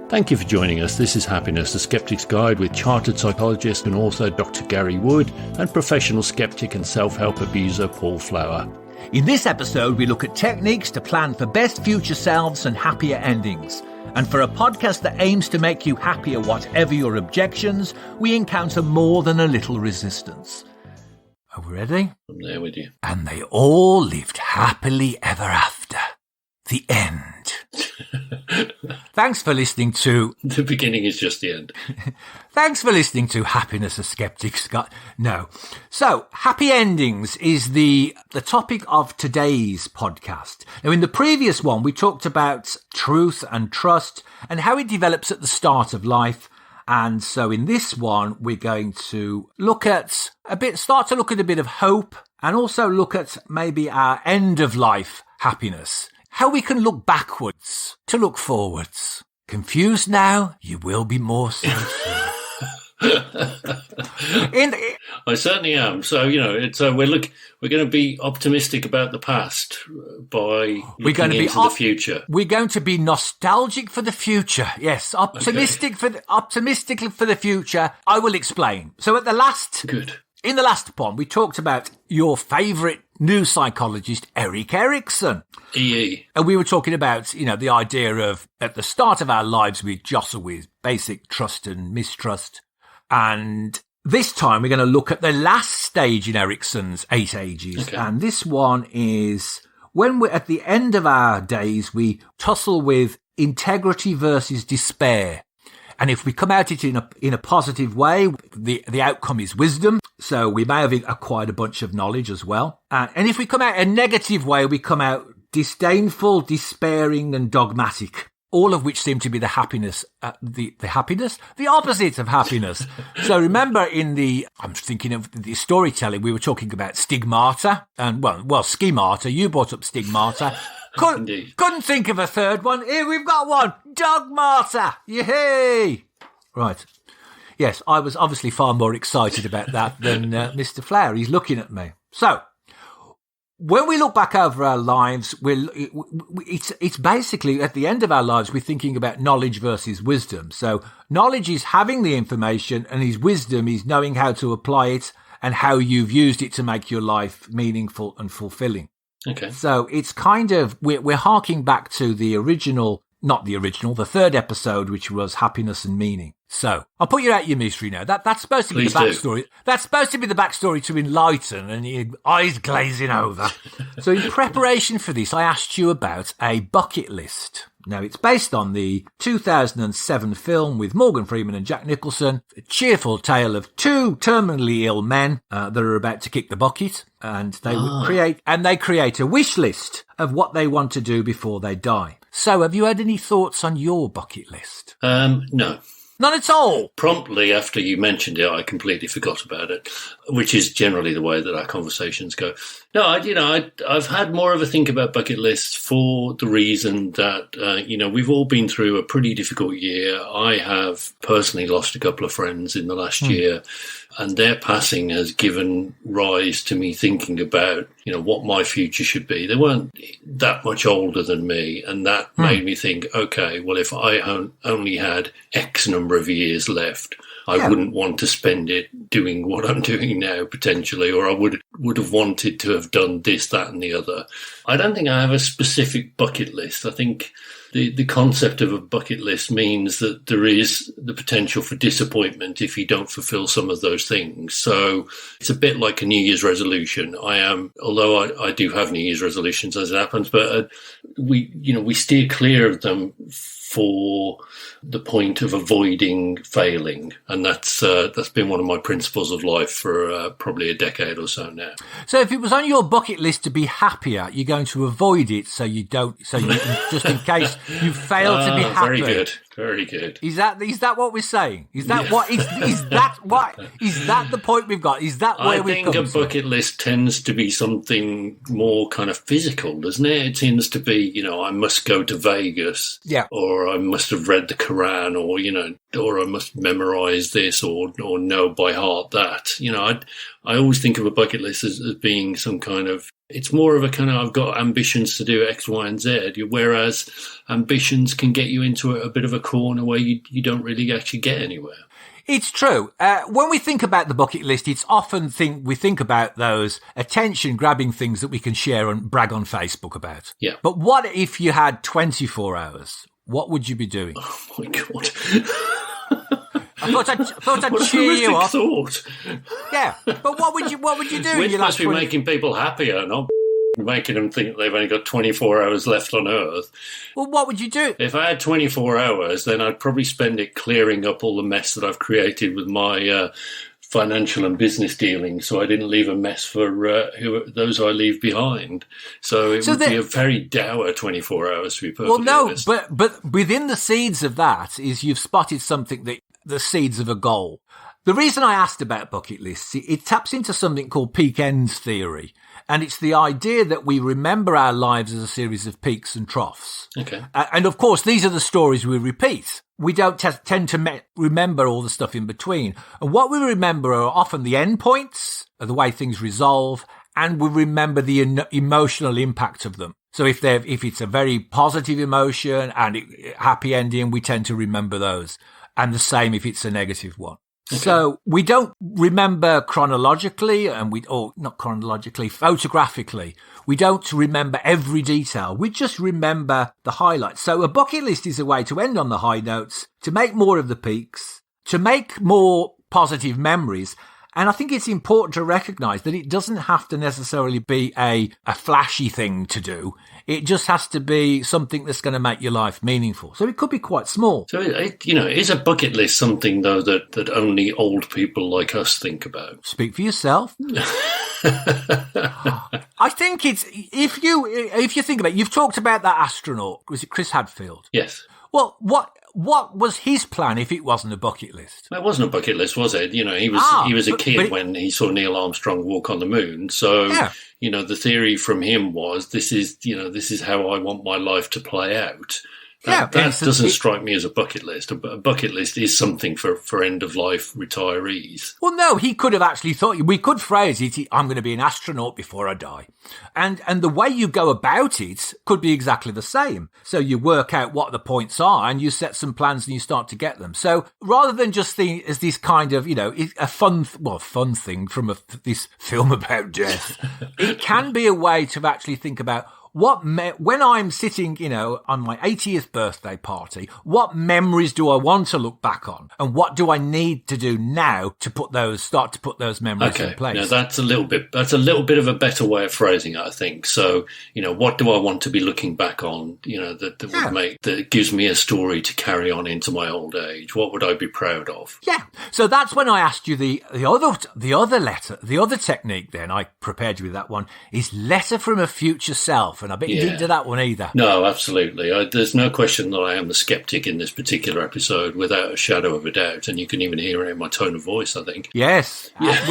Thank you for joining us. This is Happiness, the Skeptic's Guide with chartered psychologist and author Dr. Gary Wood and professional skeptic and self-help abuser Paul Flower. In this episode, we look at techniques to plan for best future selves and happier endings. And for a podcast that aims to make you happier whatever your objections, we encounter more than a little resistance. Are we ready? I'm there with you. And they all lived happily ever after. The end. Thanks for listening to... The beginning is just the end. Thanks for listening to Happiness, a Skeptic's Guide. No. So, happy endings is the topic of today's podcast. Now, in the previous one, we talked about truth and trust and how it develops at the start of life. And so in this one, we're going to start to look at a bit of hope and also look at maybe our end of life happiness. How we can look backwards to look forwards. Confused now? You will be more so soon. I certainly am. So, we're going to be optimistic about the past by looking into the future. We're going to be nostalgic for the future. Yes, optimistic for the future. I will explain. So in the last one, we talked about your favourite new psychologist, Erik Erikson. EE. And we were talking about, the idea of at the start of our lives, we jostle with basic trust and mistrust. And this time we're going to look at the last stage in Erikson's 8 ages. Okay. And this one is when we're at the end of our days, we tussle with integrity versus despair. And if we come at it in a positive way, the outcome is wisdom. So we may have acquired a bunch of knowledge as well. And if we come out a negative way, we come out disdainful, despairing and dogmatic. All of which seem to be the opposite of happiness. So remember I'm thinking of the storytelling, we were talking about stigmata and schemata. You brought up stigmata. Couldn't think of a third one. Here we've got one. Dogmata. Yay! Right. Yes, I was obviously far more excited about that than Mr. Flower. He's looking at me. So, when we look back over our lives, it's basically at the end of our lives, we're thinking about knowledge versus wisdom. So, knowledge is having the information and his wisdom is knowing how to apply it and how you've used it to make your life meaningful and fulfilling. Okay. So it's kind of, we're harking back to the third episode, which was happiness and meaning. So I'll put you out your misery now. That's supposed to be the backstory. That's supposed to be the backstory to enlighten and your eyes glazing over. So in preparation for this, I asked you about a bucket list. Now, it's based on the 2007 film with Morgan Freeman and Jack Nicholson, a cheerful tale of two terminally ill men that are about to kick the bucket, and they create a wish list of what they want to do before they die. So, have you had any thoughts on your bucket list? No. None at all? Promptly after you mentioned it, I completely forgot about it, which is generally the way that our conversations go. No, I've had more of a think about bucket lists for the reason that, we've all been through a pretty difficult year. I have personally lost a couple of friends in the last year, and their passing has given rise to me thinking about, what my future should be. They weren't that much older than me, and that made me think, okay, well, if I only had X number of years left, I wouldn't want to spend it doing what I'm doing now, potentially, or I would have wanted to have done this, that, and the other. I don't think I have a specific bucket list. I think the concept of a bucket list means that there is the potential for disappointment if you don't fulfill some of those things. So it's a bit like a New Year's resolution. Although I do have New Year's resolutions as it happens, but we steer clear of them for the point of avoiding failing. And that's been one of my principles of life for probably a decade or so now. So if it was on your bucket list to be happier, you're going to avoid it so you just in case you fail to be happy. Very good. Is that what we're saying? Is that the point we've got? Is that where we've come to? I think a bucket list tends to be something more kind of physical, doesn't it? It tends to be, I must go to Vegas. Yeah. Or I must have read the Quran, or I must memorize this or know by heart that. I always think of a bucket list as being some kind of It's more of a kind of, I've got ambitions to do X, Y, and Z, whereas ambitions can get you into a bit of a corner where you don't really actually get anywhere. It's true. When we think about the bucket list, it's often we think about those attention-grabbing things that we can share and brag on Facebook about. Yeah. But what if you had 24 hours? What would you be doing? Oh, my God. I thought I'd cheer you up. Thought. Yeah, but what would you do? We're supposed to be making people happier, not making them think they've only got 24 hours left on Earth. Well, what would you do? If I had 24 hours, then I'd probably spend it clearing up all the mess that I've created with my financial and business dealings, so I didn't leave a mess for those I leave behind. So it would be a very dour 24 hours, to be perfectly honest. But within the seeds of that is you've spotted something the seeds of a goal. The reason I asked about bucket lists, it taps into something called peak ends theory. And it's the idea that we remember our lives as a series of peaks and troughs. Okay. And of course, these are the stories we repeat. We don't tend to remember all the stuff in between. And what we remember are often the end points, the way things resolve, and we remember the emotional impact of them. So if it's a very positive emotion and happy ending, we tend to remember those. And the same if it's a negative one. Okay. So we don't remember chronologically not chronologically, photographically. We don't remember every detail. We just remember the highlights. So a bucket list is a way to end on the high notes, to make more of the peaks, to make more positive memories. And I think it's important to recognise that it doesn't have to necessarily be a flashy thing to do. It just has to be something that's going to make your life meaningful. So it could be quite small. So, is a bucket list something, though, that only old people like us think about? Speak for yourself. I think it's, if you think about it, you've talked about that astronaut. Was it Chris Hadfield? Yes. Well, what was his plan if it wasn't a bucket list? It wasn't a bucket list, was it? He was a kid when he saw Neil Armstrong walk on the moon. So, the theory from him was, this is how I want my life to play out. That doesn't strike me as a bucket list. A bucket list is something for end-of-life retirees. Well, no, he could have actually thought, we could phrase it, I'm going to be an astronaut before I die. And the way you go about it could be exactly the same. So you work out what the points are and you set some plans and you start to get them. So rather than just think as this kind of, a fun thing from this film about death, it can be a way to actually think about when I'm sitting, on my 80th birthday party, what memories do I want to look back on? And what do I need to do now to start to put those memories in place? Now that's a little bit of a better way of phrasing it, I think. So, what do I want to be looking back on, that gives me a story to carry on into my old age? What would I be proud of? Yeah. So that's when I asked you the other technique then, I prepared you with that one, is letter from a future self. And I bet you didn't do that one either. No, absolutely. There's no question that I am the skeptic in this particular episode, without a shadow of a doubt. And you can even hear it in my tone of voice, I think. Yes. Yeah.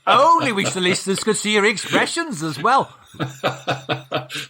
Only wish the listeners could see your expressions as well.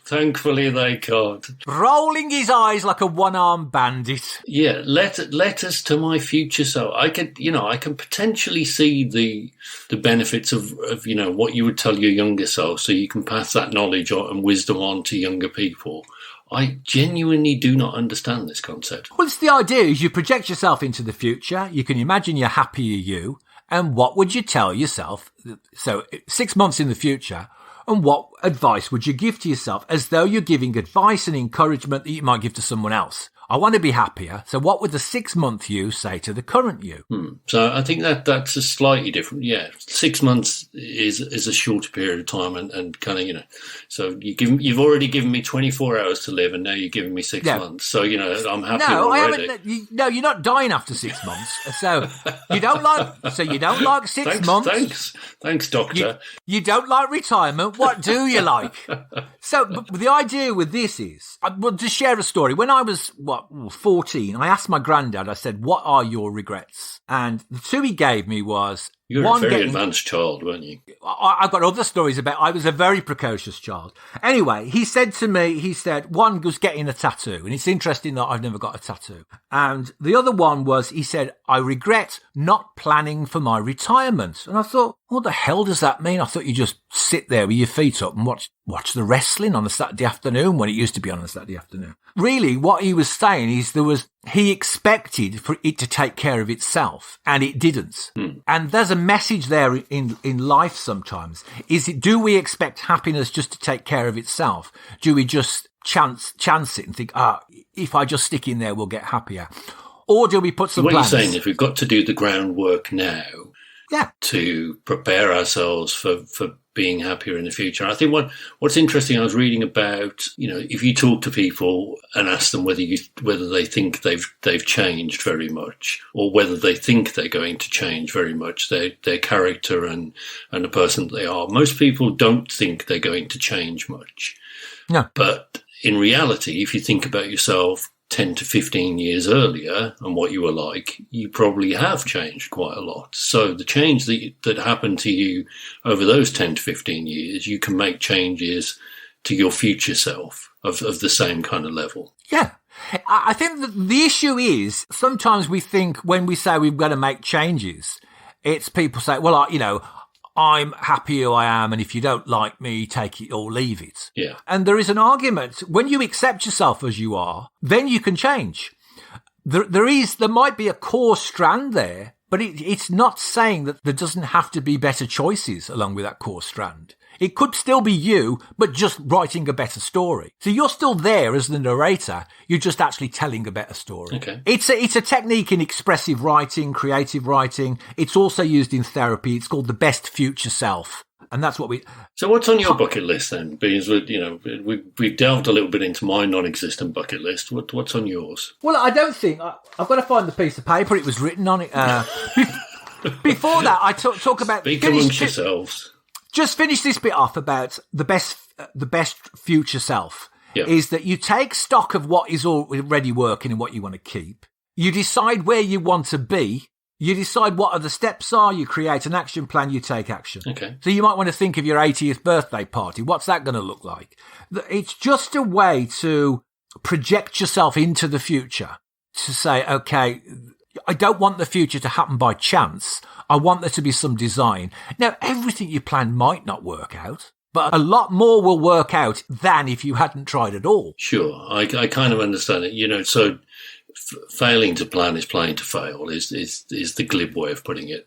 Thankfully, they can't. Rolling his eyes like a one-armed bandit. Yeah, letters to my future self. I can potentially see the benefits of what you would tell your younger self, so you can pass that knowledge and wisdom on to younger people. I genuinely do not understand this concept. Well, it's the idea is you project yourself into the future. You can imagine your happier you, and what would you tell yourself? So 6 months in the future. And what advice would you give to yourself, as though you're giving advice and encouragement that you might give to someone else? I want to be happier. So what would the 6-month you say to the current you? So I think that's a slightly different. Yeah, 6 months is a shorter period of time, and kind of so you've already given me 24 hours to live, and now you're giving me 6 months. So I'm happy already. No, you're not dying after 6 months. So you don't like 6 months. Thanks, doctor. You don't like retirement. What do you like? So the idea with this is, well, to share a story. When I was 14, I asked my granddad, I said, what are your regrets? And the two he gave me was You were a very advanced child, weren't you? I've got other stories about. I was a very precocious child. Anyway, he said to me, one was getting a tattoo. And it's interesting that I've never got a tattoo. And the other one was, he said, I regret not planning for my retirement. And I thought, what the hell does that mean? I thought you just sit there with your feet up and watch the wrestling on a Saturday afternoon when it used to be on a Saturday afternoon. Really, what he was saying is he expected for it to take care of itself, and it didn't. And there's a message there in life sometimes. Do we expect happiness just to take care of itself? Do we just chance it and think, if I just stick in there, we'll get happier? Or do we put some plans? What you're saying is we've got to do the groundwork now to prepare ourselves for being happier in the future. I think what's interesting, I was reading about, if you talk to people and ask them whether they think they've changed very much, or whether they think they're going to change very much, their character and the person that they are. Most people don't think they're going to change much. No. But in reality, if you think about yourself 10 to 15 years earlier and what you were like, you probably have changed quite a lot. So the change that happened to you over those 10 to 15 years, you can make changes to your future self of the same kind of level. Yeah. I think that the issue is sometimes we think when we say we've got to make changes, it's people say, well, I'm happy who I am, and if you don't like me, take it or leave it. Yeah. And there is an argument. When you accept yourself as you are, then you can change. There might be a core strand there, but it's not saying that there doesn't have to be better choices along with that core strand. It could still be you, but just writing a better story. So you're still there as the narrator. You're just actually telling a better story. Okay. It's a technique in expressive writing, creative writing. It's also used in therapy. It's called the best future self. And that's what So what's on your bucket list then? Because, we've delved a little bit into my non-existent bucket list. What's on yours? Well, I don't think... I've got to find the piece of paper it was written on it. Before that, I talk about... Speak amongst yourselves. Just finish this bit off about the best future self. Yeah. Is that you take stock of what is already working and what you want to keep. You decide where you want to be. You decide what the steps are. You create an action plan. You take action. Okay. So you might want to think of your 80th birthday party. What's that going to look like? It's just a way to project yourself into the future. To say, okay, I don't want the future to happen by chance. I want there to be some design. Now, everything you plan might not work out, but a lot more will work out than if you hadn't tried at all. Sure. I kind of understand it. So failing to plan is planning to fail is the glib way of putting it.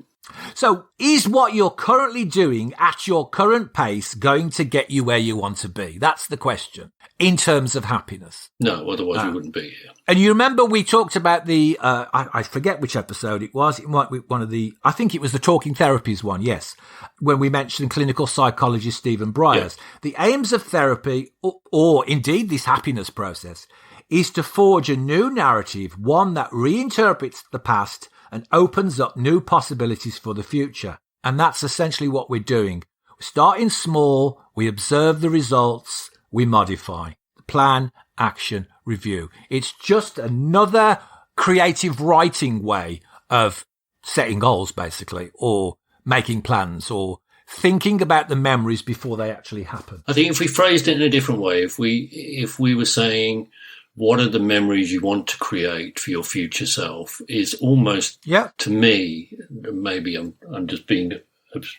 So is what you're currently doing at your current pace going to get you where you want to be? That's the question in terms of happiness. No, otherwise we wouldn't be here. And you remember we talked about I forget which episode it was. It might be I think it was the Talking Therapies one, yes, when we mentioned clinical psychologist Stephen Briers. Yeah. The aims of therapy, or indeed this happiness process, is to forge a new narrative, one that reinterprets the past and opens up new possibilities for the future. And that's essentially what we're doing. We're starting small, we observe the results, we modify. Plan, action, review. It's just another creative writing way of setting goals, basically, or making plans, or thinking about the memories before they actually happen. I think if we phrased it in a different way, if we were saying, what are the memories you want to create for your future self, is almost, to me, maybe I'm just being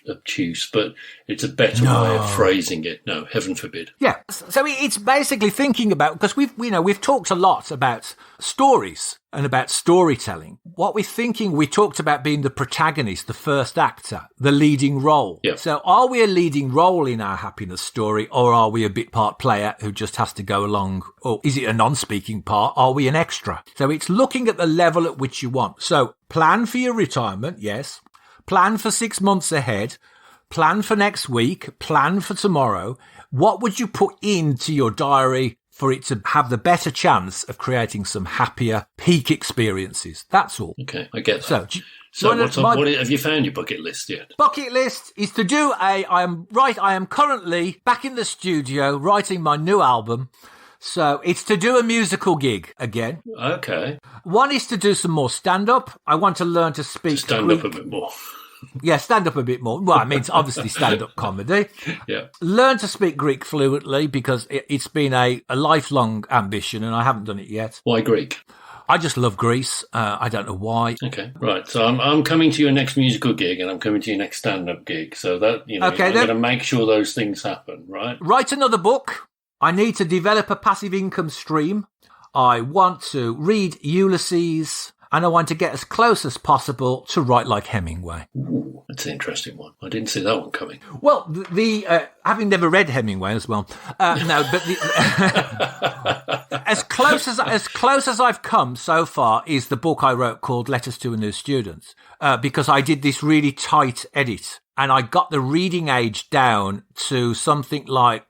obtuse, but it's a better way of phrasing it. No, heaven forbid. Yeah. So it's basically thinking about, because we've talked a lot about stories and about storytelling. What we're thinking, we talked about being the protagonist, the first actor, the leading role. Yeah. So are we a leading role in our happiness story, or are we a bit part player who just has to go along? Or is it a non-speaking part? Are we an extra? So it's looking at the level at which you want. So plan for your retirement, yes. Plan for 6 months ahead. Plan for next week. Plan for tomorrow. What would you put into your diary for it to have the better chance of creating some happier peak experiences? That's all. Okay, I get that. What have you found your bucket list yet? Bucket list is to do I am currently back in the studio writing my new album. So it's to do a musical gig again. Okay. One is to do some more stand-up. I want to learn to speak. Stand up a bit more. Yeah, stand up a bit more. Well, I mean, it's obviously stand-up comedy. Yeah. Learn to speak Greek fluently because it's been a lifelong ambition and I haven't done it yet. Why Greek? I just love Greece. I don't know why. Okay, right. So I'm coming to your next musical gig and I'm coming to your next stand-up gig. So that, I'm going to make sure those things happen, right? Write another book. I need to develop a passive income stream. I want to read Ulysses. And I want to get as close as possible to write like Hemingway. Ooh, that's an interesting one. I didn't see that one coming. Well, having never read Hemingway as well, no, but as close as I've come so far is the book I wrote called Letters to a New Student, because I did this really tight edit. And I got the reading age down to something like,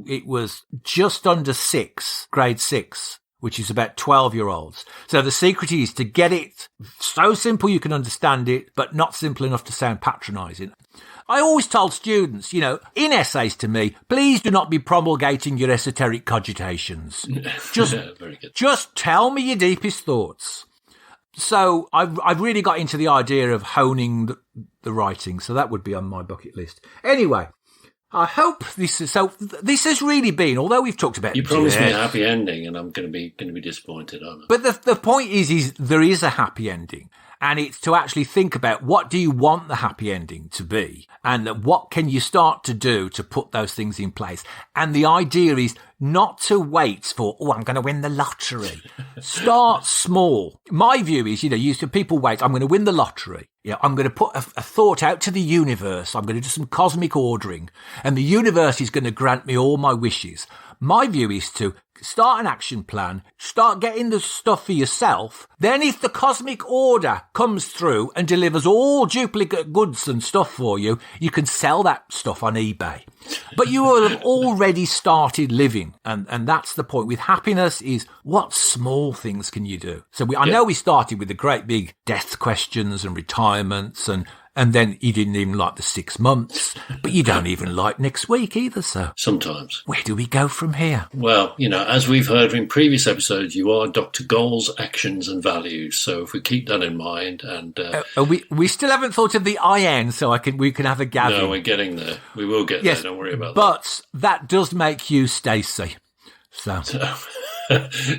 it was just under 6, grade 6. Which is about 12-year-olds. So the secret is to get it so simple you can understand it, but not simple enough to sound patronising. I always told students, in essays to me, please do not be promulgating your esoteric cogitations. Very good. Just tell me your deepest thoughts. So I've really got into the idea of honing the writing, so that would be on my bucket list. Anyway, I hope this has really been, although we've talked about... You promised me a happy ending and I'm going to be disappointed, aren't I? But the point is there is a happy ending. And it's to actually think about what do you want the happy ending to be? And what can you start to do to put those things in place? And the idea is not to wait for, I'm going to win the lottery. Start small. My view is, people wait, I'm going to win the lottery. I'm going to put a thought out to the universe. I'm going to do some cosmic ordering. And the universe is going to grant me all my wishes. My view is to start an action plan, start getting the stuff for yourself. Then if the cosmic order comes through and delivers all duplicate goods and stuff for you, you can sell that stuff on eBay. But you will have already started living. And that's the point. With happiness is what small things can you do? So I know we started with the great big death questions and retirements and then you didn't even like the 6 months, but you don't even like next week either, so. Sometimes. Where do we go from here? Well, as we've heard in previous episodes, you are Dr. Goals, Actions and Values. So if we keep that in mind and... we still haven't thought of the IN, so we can have a gather. No, we're getting there. We will get there, don't worry about that. But that does make you Stacey. So...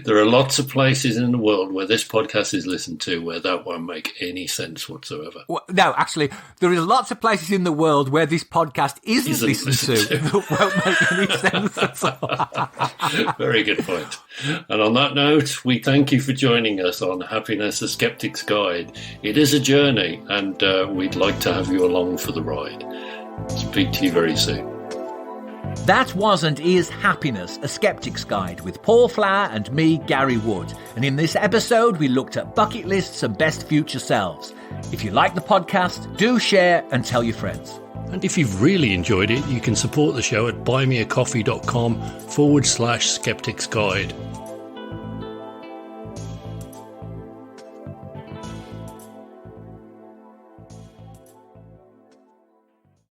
There are lots of places in the world where this podcast is listened to where that won't make any sense whatsoever. Well, no, actually, there is lots of places in the world where this podcast isn't listened to. That won't make any sense at all. Very good point. And on that note, we thank you for joining us on Happiness, a Sceptic's Guide. It is a journey, and we'd like to have you along for the ride. Speak to you very soon. That was and is Happiness, a Sceptic's Guide with Paul Flower and me, Gary Wood. And in this episode, we looked at bucket lists and best future selves. If you like the podcast, do share and tell your friends. And if you've really enjoyed it, you can support the show at buymeacoffee.com/Skeptics Guide.